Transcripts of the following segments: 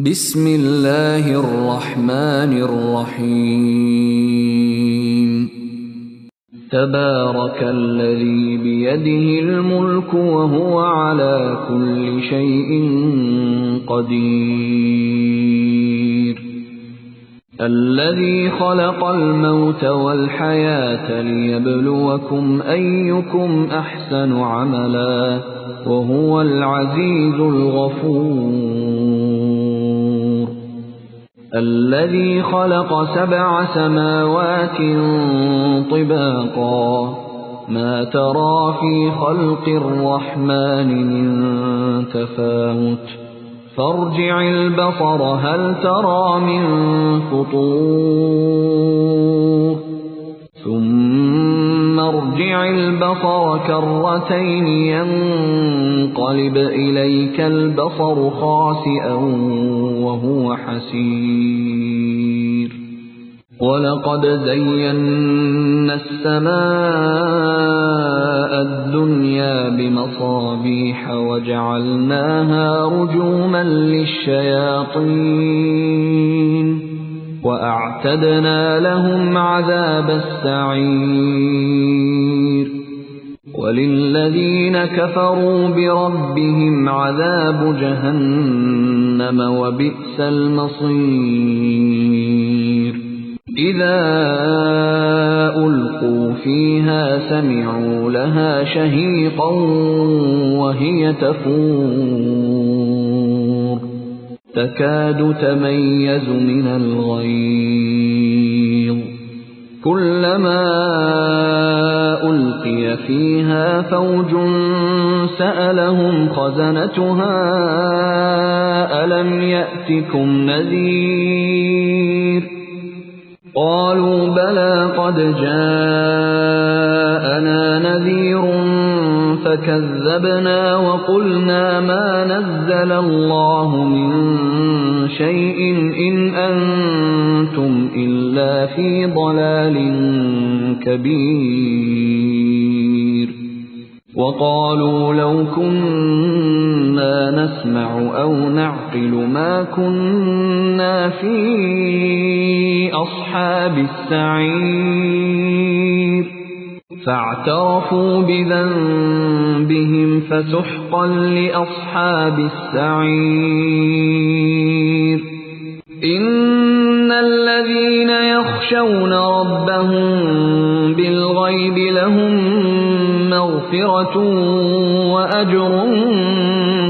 بسم الله الرحمن الرحيم تبارك الذي بيده الملك وهو على كل شيء قدير الذي خلق الموت والحياة ليبلوكم أيكم أحسن عملا وهو العزيز الغفور الذي خلق 7 سماوات طباقا ما ترى في خلق الرحمن من تفاوت فارجع البصر هل ترى من فطور ثم ارجع البصر كرتين ينقلب إليك البصر خاسئا وهو حسير ولقد زينا السماء الدنيا بمصابيح وجعلناها رجوما للشياطين وأعتدنا لهم عذاب السعير وللذين كفروا بربهم عذاب جهنم وبئس المصير إذا ألقوا فيها سمعوا لها شهيقا وهي تفور تكاد تميز من الغيظ كلما ألقي فيها فوج سألهم خزنتها ألم يأتكم نذير قالوا بلى قد جاءنا نذير فكذبنا وقلنا ما نزل الله من شيء إن أنتم إلا في ضلال كبير وقالوا لو كنا نسمع أو نعقل ما كنا في أصحاب السعير فاعترفوا بذنبهم فسحقا لأصحاب السعير إن الذين يخشون ربهم بالغيب لهم مغفرة وأجر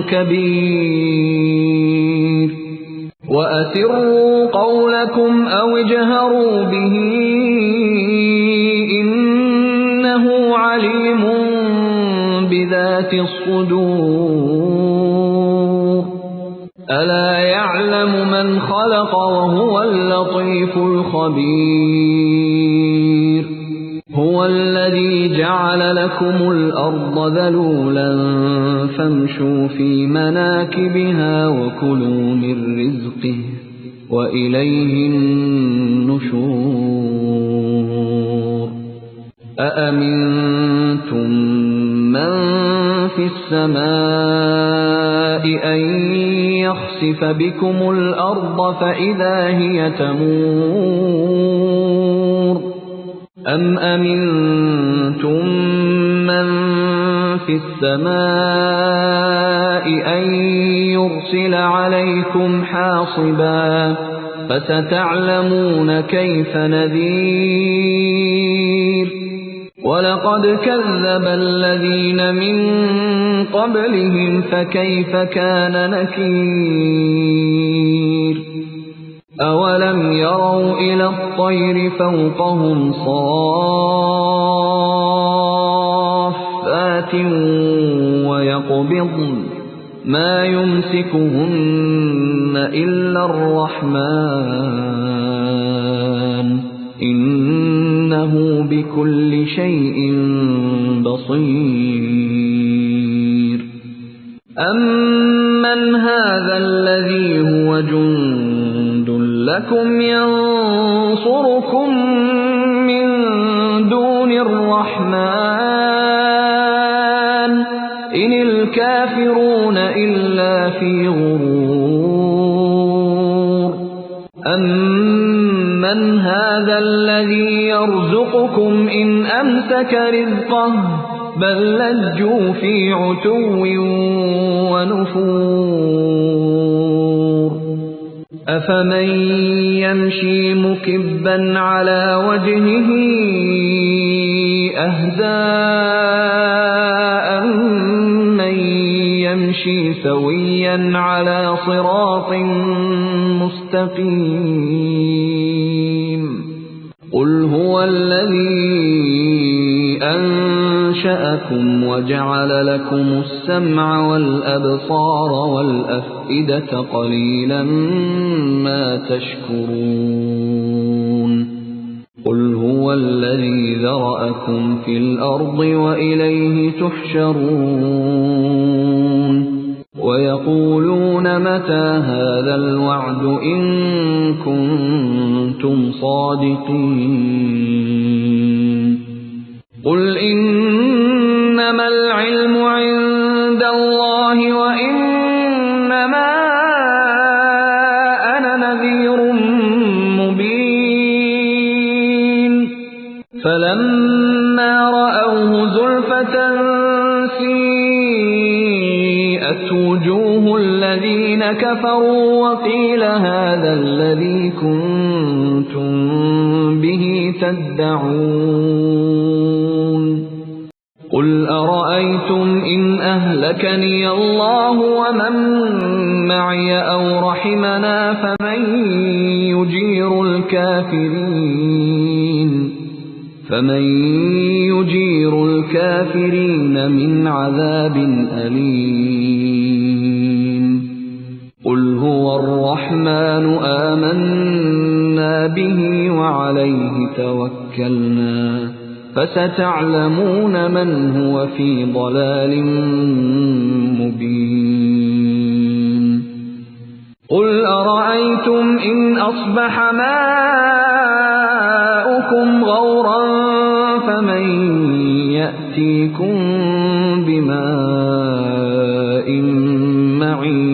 كبير وأسروا قولكم أو اجهروا به إنه عليم بذات الصدور ألا يعلم من خلق وهو اللطيف الخبير هو الذي جعل لكم الأرض ذلولا فامشوا في مناكبها وكلوا من رزقه وإليه النشور أأمنتم من في السماء أن يخسف بكم الأرض فإذا هي تمور أم أمنتم من في السماء أن يرسل عليكم حاصبا فستعلمون كيف نذير ولقد كذب الذين من قبلهم فكيف كان نكير أولم يروا إلى الطير فوقهم صافات ويقبضن ما يمسكهن إلا الرحمن إنه بكل شيء بصير أمن هذا الذي هو جند لكم ينصركم من دون الرحمن إن الكافرون إلا في غرور أَمَّنْ هَذَا الَّذِي يَرْزُقُكُمْ إِنْ أَمْسَكَ رِزْقَهُ بَل لَّجُّوا فِي عُتُوٍّ وَنُفُورٍ أَفَمَن يَمْشِي مُكِبًّا عَلَى وَجْهِهِ أَهْدَىٰ أَمَّن يَمْشِي سَوِيًّا عَلَى صِرَاطٍ مُّسْتَقِيمٍ قُلْ هُوَ الَّذِي أَنشَأَكُمْ وَجَعَلَ لَكُمُ السَّمْعَ وَالْأَبْصَارَ وَالْأَفْئِدَةَ قَلِيلًا مَّا تَشْكُرُونَ قُلْ هُوَ الَّذِي ذَرَأَكُمْ فِي الْأَرْضِ وَإِلَيْهِ تُحْشَرُونَ وَيَقُولُونَ مَتَىٰ هَٰذَا الْوَعْدُ إِن كُنتُمْ صَادِقِينَ قُلْ إِنَّمَا الْعِلْمُ عِندَ اللَّهِ وَإِنَّمَا أَنَا نَذِيرٌ مُّبِينٌ فَلَمَّا رَأَوْهُ زُلْفَةً سِيئَتْ وُجُوهُ الَّذِينَ كَفَرُوا وَقِيلَ هَٰذَا الَّذِي كُنتُم بِهِ تَدَّعُونَ قُلْ أَرَأَيْتُمْ إِنْ أَهْلَكَنِيَ اللَّهُ وَمَن مَّعِيَ أَوْ رَحِمَنَا فَمَن يُجِيرُ الْكَافِرِينَ مِنْ عَذَابٍ أَلِيمٍ قُلْ هُوَ الرَّحْمَٰنُ آمَنَّا بِهِ وَعَلَيْهِ تَوَكَّلْنَا فَسَتَعْلَمُونَ مَنْ هُوَ فِي ضَلَالٍ مُّبِينٍ قُلْ أَرَأَيْتُمْ إِنْ أَصْبَحَ مَاؤُكُمْ غَوْرًا فَمَن يَأْتِيكُم بِمَاءٍ مَّعِينٍ